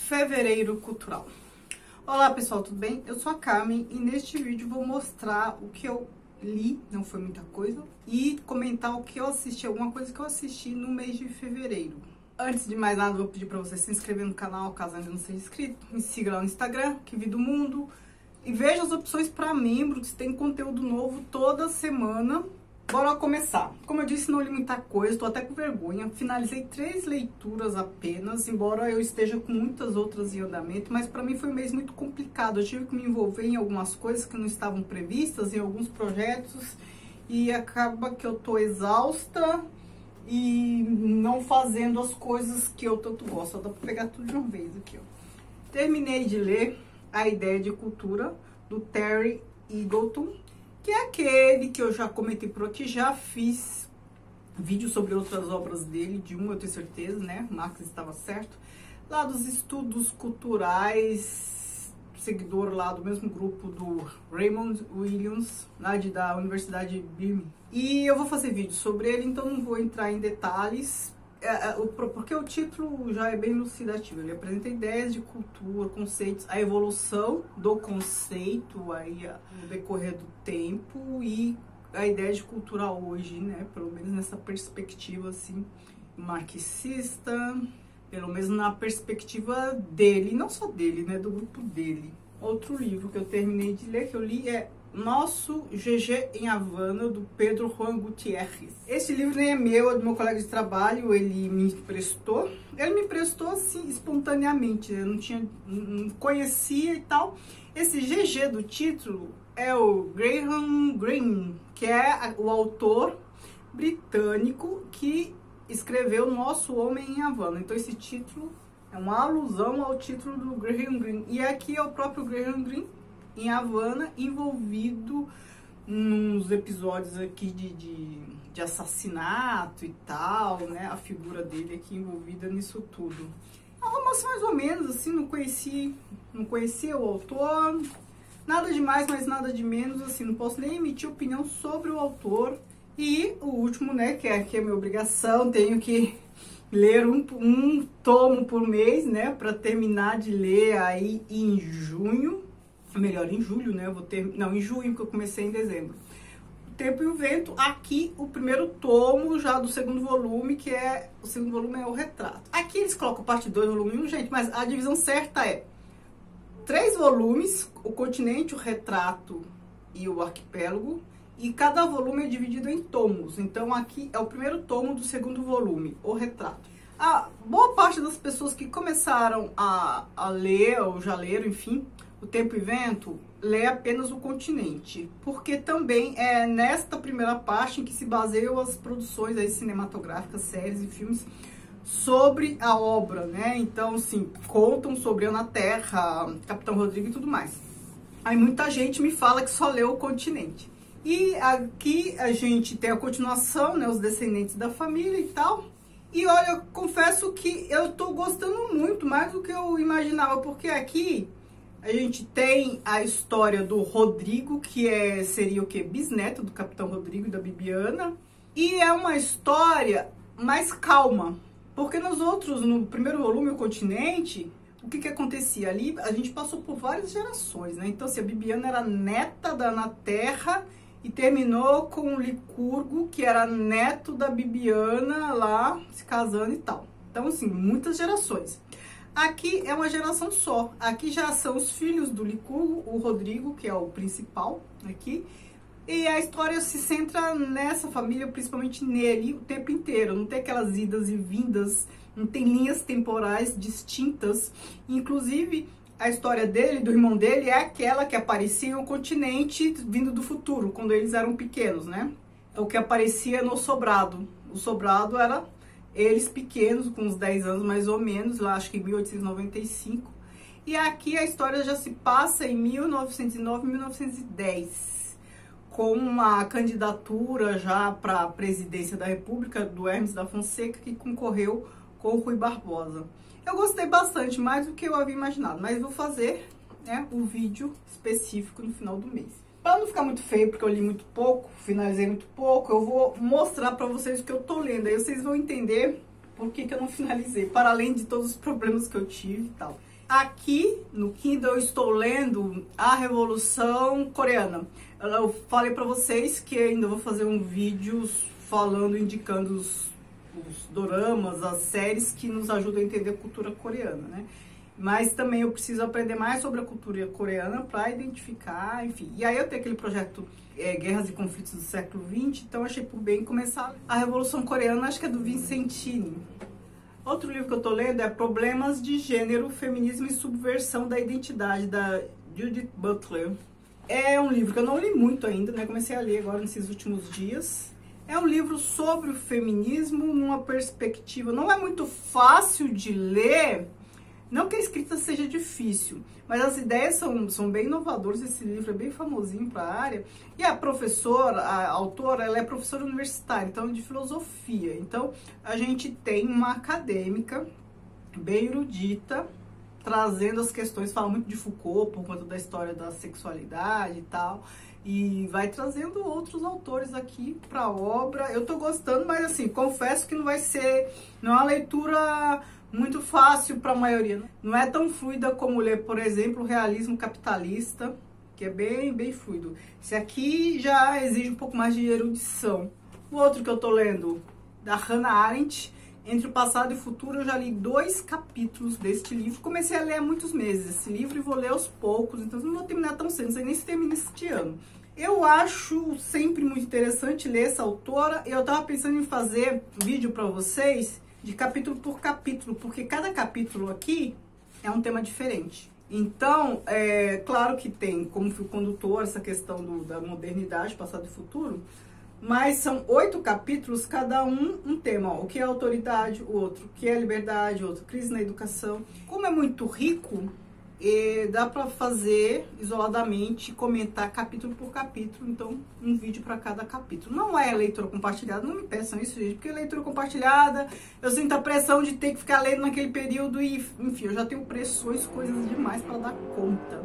Fevereiro Cultural. Olá pessoal, tudo bem? Eu sou a Carmen e neste vídeo vou mostrar o que eu li, não foi muita coisa, e comentar o que eu assisti, alguma coisa que eu assisti no mês de fevereiro. Antes de mais nada, vou pedir para você se inscrever no canal, caso ainda não seja inscrito, me siga lá no Instagram, Que Vida do Mundo, e veja as opções para membros, tem conteúdo novo toda semana. Bora começar. Como eu disse, não li muita coisa, tô até com vergonha. Finalizei 3 leituras apenas, embora eu esteja com muitas outras em andamento, mas para mim foi um mês muito complicado. Eu tive que me envolver em algumas coisas que não estavam previstas, em alguns projetos, e acaba que eu tô exausta e não fazendo as coisas que eu tanto gosto. Dá pra pegar tudo de uma vez aqui, ó. Terminei de ler A Ideia de Cultura, do Terry Eagleton, que é aquele que eu já comentei por aqui, já fiz vídeo sobre outras obras dele, de uma eu tenho certeza, né? Marx estava certo. Lá dos estudos culturais, seguidor lá do mesmo grupo do Raymond Williams, lá da Universidade de Birmingham. E eu vou fazer vídeo sobre ele, então não vou entrar em detalhes, porque o título já é bem elucidativo. Ele apresenta ideias de cultura, conceitos, a evolução do conceito aí no decorrer do tempo e a ideia de cultura hoje, né? Pelo menos nessa perspectiva assim marxista, pelo menos na perspectiva dele, não só dele, né? Do grupo dele. Outro livro que eu terminei de ler, que eu li, é Nosso GG em Havana, do Pedro Juan Gutierrez. Esse livro nem é meu, é do meu colega de trabalho, ele me emprestou. Ele me emprestou assim, espontaneamente, eu não conhecia e tal. Esse GG do título é o Graham Greene, que é o autor britânico que escreveu Nosso Homem em Havana. Então esse título é uma alusão ao título do Graham Greene. E aqui é o próprio Graham Greene em Havana, envolvido nos episódios aqui de assassinato e tal, né? A figura dele aqui envolvida nisso tudo. É um romance mais ou menos, assim, não conhecia o autor, nada de mais, mas nada de menos, assim, não posso nem emitir opinião sobre o autor. E o último, né, que é minha obrigação, tenho que ler um tomo por mês, né, para terminar de ler aí em junho. Melhor, em julho, né? Em junho, porque eu comecei em dezembro. O Tempo e o Vento. Aqui, o primeiro tomo já do segundo volume, que é... O segundo volume é o Retrato. Aqui eles colocam parte 2, volume 1, gente, mas a divisão certa é 3 volumes, o Continente, o Retrato e o Arquipélago, e cada volume é dividido em tomos. Então, aqui é o primeiro tomo do segundo volume, o Retrato. A boa parte das pessoas que começaram a ler, ou já leram, enfim, O Tempo e Vento, lê apenas o Continente, porque também é nesta primeira parte em que se baseiam as produções aí cinematográficas, séries e filmes sobre a obra, né? Então, assim, contam sobre Ana Terra, Capitão Rodrigo e tudo mais. Aí muita gente me fala que só leu o Continente. E aqui a gente tem a continuação, né? Os descendentes da família e tal. E olha, eu confesso que eu tô gostando muito, mais do que eu imaginava, porque aqui a gente tem a história do Rodrigo, que seria o quê? Bisneto do Capitão Rodrigo e da Bibiana. E é uma história mais calma, porque no primeiro volume, O Continente, o que acontecia ali? A gente passou por várias gerações, né? Então, assim, a Bibiana era neta da Ana Terra e terminou com o Licurgo, que era neto da Bibiana lá, se casando e tal. Então, assim, muitas gerações. Aqui é uma geração só. Aqui já são os filhos do Licurgo, o Rodrigo, que é o principal aqui. E a história se centra nessa família, principalmente nele, o tempo inteiro. Não tem aquelas idas e vindas, não tem linhas temporais distintas. Inclusive, a história dele, do irmão dele, é aquela que aparecia em um Continente vindo do futuro, quando eles eram pequenos, né? É o que aparecia no Sobrado. O Sobrado era eles pequenos, com uns 10 anos mais ou menos, lá acho que em 1895. E aqui a história já se passa em 1909, 1910, com uma candidatura já para a presidência da República do Hermes da Fonseca, que concorreu com o Rui Barbosa. Eu gostei bastante, mais do que eu havia imaginado, mas vou fazer, né, um vídeo específico no final do mês. Para não ficar muito feio, porque eu li muito pouco, finalizei muito pouco, eu vou mostrar para vocês o que eu tô lendo. Aí vocês vão entender por que eu não finalizei, para além de todos os problemas que eu tive e tal. Aqui no Kindle eu estou lendo A Revolução Coreana. Eu falei pra vocês que ainda vou fazer um vídeo falando, indicando os doramas, as séries que nos ajudam a entender a cultura coreana, né? Mas também eu preciso aprender mais sobre a cultura coreana para identificar, enfim. E aí eu tenho aquele projeto Guerras e Conflitos do Século XX, então achei por bem começar a Revolução Coreana, acho que é do Vincentini. Outro livro que eu tô lendo é Problemas de Gênero, Feminismo e Subversão da Identidade, da Judith Butler. É um livro que eu não li muito ainda, né? Comecei a ler agora nesses últimos dias. É um livro sobre o feminismo numa perspectiva... Não é muito fácil de ler, não que a escrita seja difícil, mas as ideias são bem inovadoras. Esse livro é bem famosinho para a área. E a professora, a autora, ela é professora universitária, então de filosofia. Então a gente tem uma acadêmica bem erudita, trazendo as questões, fala muito de Foucault por conta da história da sexualidade e tal, e vai trazendo outros autores aqui para a obra. Eu tô gostando, mas assim, confesso que não é uma leitura muito fácil para a maioria. Não é tão fluida como ler, por exemplo, o Realismo Capitalista, que é bem fluido. Esse aqui já exige um pouco mais de erudição. O outro que eu tô lendo, da Hannah Arendt, Entre o Passado e o Futuro, eu já li 2 capítulos deste livro. Comecei a ler há muitos meses esse livro e vou ler aos poucos, então não vou terminar tão cedo, não sei nem se termina este ano. Eu acho sempre muito interessante ler essa autora. Eu tava pensando em fazer vídeo para vocês de capítulo por capítulo, porque cada capítulo aqui é um tema diferente. Então, claro que tem como fio condutor essa questão da modernidade, passado e futuro, mas são 8 capítulos, cada um tema. Ó, o que é autoridade, o outro, o que é liberdade, o outro, crise na educação. Como é muito rico, dá para fazer isoladamente, comentar capítulo por capítulo, então um vídeo para cada capítulo. Não é leitura compartilhada, não me peçam isso, gente, porque leitura compartilhada, eu sinto a pressão de ter que ficar lendo naquele período e, enfim, eu já tenho pressões, coisas demais para dar conta,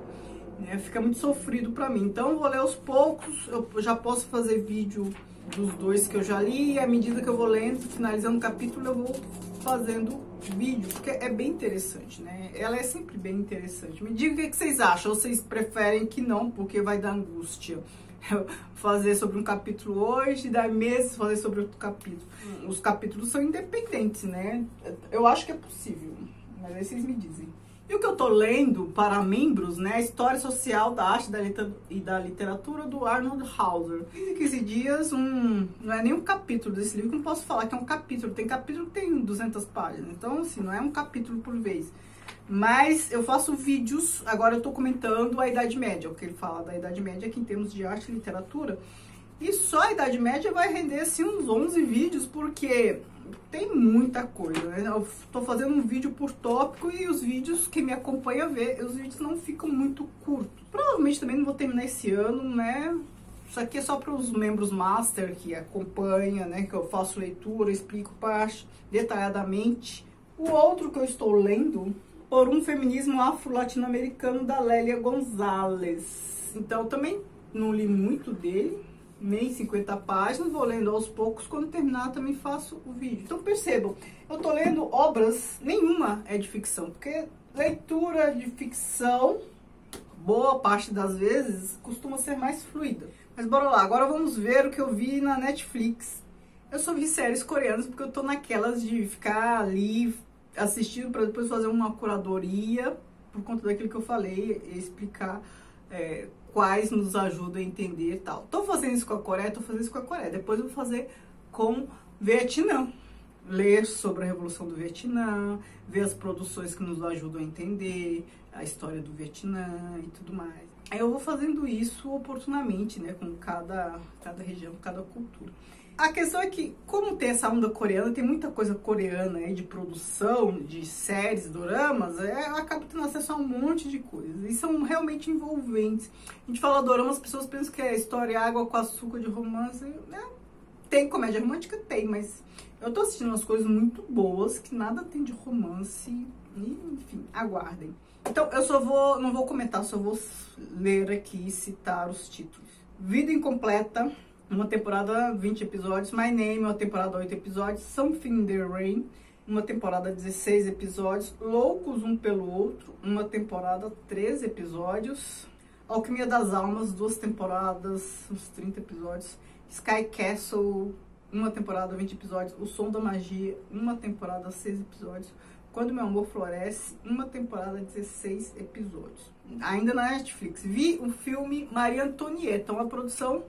né? Fica muito sofrido para mim. Então eu vou ler aos poucos, eu já posso fazer vídeo dos 2 que eu já li, e à medida que eu vou lendo, finalizando o capítulo, eu vou fazendo vídeo, porque é bem interessante, né? Ela é sempre bem interessante. Me diga o que vocês acham, ou vocês preferem que não, porque vai dar angústia fazer sobre um capítulo hoje, e daí meses fazer sobre outro capítulo. Os capítulos são independentes, né? Eu acho que é possível, mas aí vocês me dizem. E o que eu tô lendo para membros, né? A História Social da Arte e da Literatura, do Arnold Hauser. Em 15 dias, não é nem um capítulo desse livro, que eu não posso falar que é um capítulo. Tem capítulo que tem 200 páginas, então assim, não é um capítulo por vez. Mas eu faço vídeos, agora eu tô comentando a Idade Média, o que ele fala da Idade Média aqui em termos de arte e literatura. E só a Idade Média vai render assim uns 11 vídeos, porque tem muita coisa, né? Eu tô fazendo um vídeo por tópico e os vídeos, quem me acompanha vê, os vídeos não ficam muito curtos. Provavelmente também não vou terminar esse ano, né? Isso aqui é só para os membros master que acompanham, né? Que eu faço leitura, explico parte detalhadamente. O outro que eu estou lendo, Por um Feminismo Afro-Latino-Americano, da Lélia Gonzalez. Então, eu também não li muito dele, nem 50 páginas, vou lendo aos poucos, quando terminar também faço o vídeo. Então percebam, eu tô lendo obras, nenhuma é de ficção, porque leitura de ficção, boa parte das vezes, costuma ser mais fluida. Mas bora lá, agora vamos ver o que eu vi na Netflix. Eu só vi séries coreanas porque eu tô naquelas de ficar ali assistindo para depois fazer uma curadoria, por conta daquilo que eu falei, e explicar quais nos ajudam a entender e tal. Tô fazendo isso com a Coreia, tô fazendo isso com a Coreia. Depois eu vou fazer com Vietnã. Ler sobre a Revolução do Vietnã, ver as produções que nos ajudam a entender a história do Vietnã e tudo mais. Aí eu vou fazendo isso oportunamente, né, com cada região, cada cultura. A questão é que, como tem essa onda coreana, tem muita coisa coreana aí de produção, de séries, doramas, eu acabo tendo acesso a um monte de coisas. E são realmente envolventes. A gente fala dorama, as pessoas pensam que é história água com açúcar de romance, né? Tem comédia romântica? Tem, mas eu tô assistindo umas coisas muito boas, que nada tem de romance, e, enfim, aguardem. Então, não vou comentar, só vou ler aqui e citar os títulos. Vida Incompleta, uma temporada 20 episódios. My Name, uma temporada 8 episódios. Something in the Rain, uma temporada 16 episódios. Loucos um pelo outro, uma temporada 13 episódios. Alquimia das Almas, 2 temporadas, uns 30 episódios. Sky Castle, uma temporada, 20 episódios. O Som da Magia, uma temporada, 6 episódios. Quando Meu Amor Floresce, uma temporada, 16 episódios. Ainda na Netflix. Vi o filme Maria Antonieta, uma produção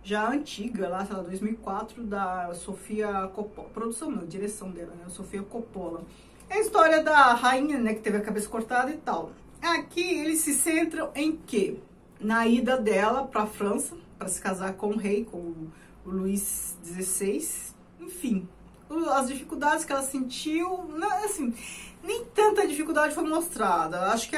já antiga, lá, sei lá, 2004, da Sofia Coppola. Produção não, direção dela, né? Sofia Coppola. É a história da rainha, né, que teve a cabeça cortada e tal. Aqui eles se centram em quê? Na ida dela para a França, para se casar com o rei, com o Luís XVI. Enfim, as dificuldades que ela sentiu, não, assim, nem tanta dificuldade foi mostrada. Acho que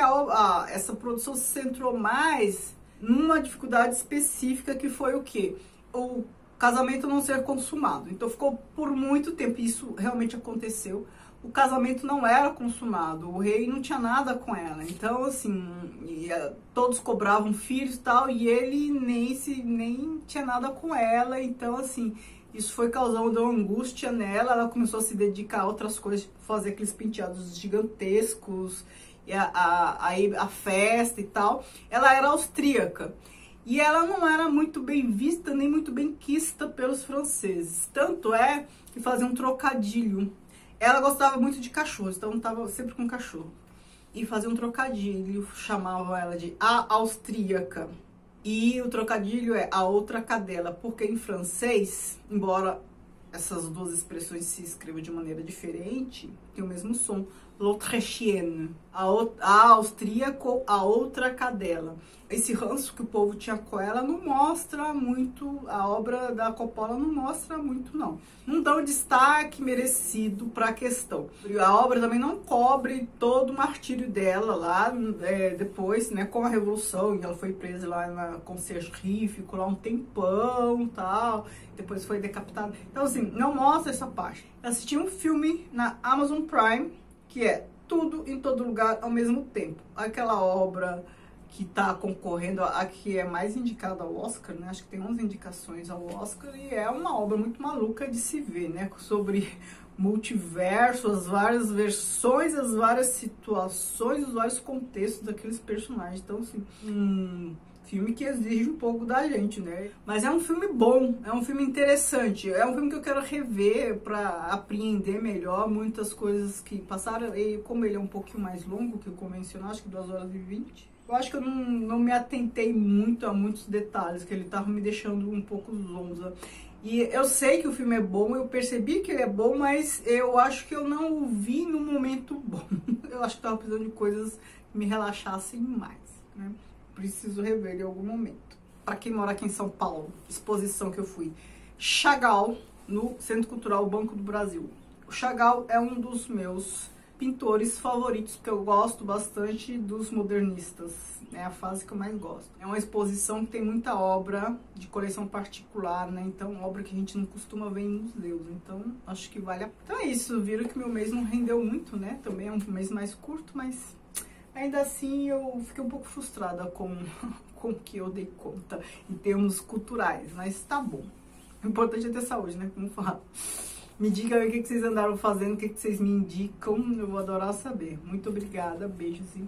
essa produção se centrou mais numa dificuldade específica, que foi o quê? O casamento não ser consumado. Então ficou por muito tempo, isso realmente aconteceu, o casamento não era consumado, o rei não tinha nada com ela. Então, assim, todos cobravam filhos e tal, e ele nem tinha nada com ela. Então, assim, isso foi causando angústia nela. Ela começou a se dedicar a outras coisas, fazer aqueles penteados gigantescos, a festa e tal. Ela era austríaca e ela não era muito bem vista nem muito bem quista pelos franceses. Tanto é que fazia um trocadilho. Ela gostava muito de cachorros, então estava sempre com cachorro. E fazia um trocadilho, chamavam ela de a austríaca. E o trocadilho é a outra cadela, porque em francês, embora essas duas expressões se escrevam de maneira diferente, tem o mesmo som. L'autre chienne, a austríaca, a outra cadela. Esse ranço que o povo tinha com ela não mostra muito, a obra da Coppola não mostra muito, não. Não dá o destaque merecido para a questão. A obra também não cobre todo o martírio dela lá, depois, né, com a Revolução, e ela foi presa lá na Conciergerie, ficou lá um tempão e tal, depois foi decapitada. Então, assim, não mostra essa parte. Eu assisti um filme na Amazon Prime, que é Tudo em Todo Lugar ao Mesmo Tempo. Aquela obra que está concorrendo, a que é mais indicada ao Oscar, né? Acho que tem 11 indicações ao Oscar, e é uma obra muito maluca de se ver, né? Sobre multiverso, as várias versões, as várias situações, os vários contextos daqueles personagens. Então, assim, filme que exige um pouco da gente, né? Mas é um filme bom, é um filme interessante, é um filme que eu quero rever para apreender melhor muitas coisas que passaram. E como ele é um pouquinho mais longo que o convencional, acho que 2 horas e 20, eu acho que eu não me atentei muito a muitos detalhes, que ele tava me deixando um pouco zonza. E eu sei que o filme é bom, eu percebi que ele é bom, mas eu acho que eu não o vi no momento bom. Eu acho que tava precisando de coisas que me relaxassem mais, né? Preciso rever em algum momento. Para quem mora aqui em São Paulo, exposição que eu fui, Chagall, no Centro Cultural Banco do Brasil. O Chagall é um dos meus pintores favoritos, porque eu gosto bastante dos modernistas, é a fase que eu mais gosto. É uma exposição que tem muita obra de coleção particular, né? Então, obra que a gente não costuma ver em museus. Então, acho que vale a pena. Então é isso, viram que meu mês não rendeu muito, né? Também é um mês mais curto, mas ainda assim eu fiquei um pouco frustrada com o que eu dei conta em termos culturais, mas tá bom. O importante é ter saúde, né? Como falar. Me diga aí o que vocês andaram fazendo, o que vocês me indicam, eu vou adorar saber. Muito obrigada, beijos e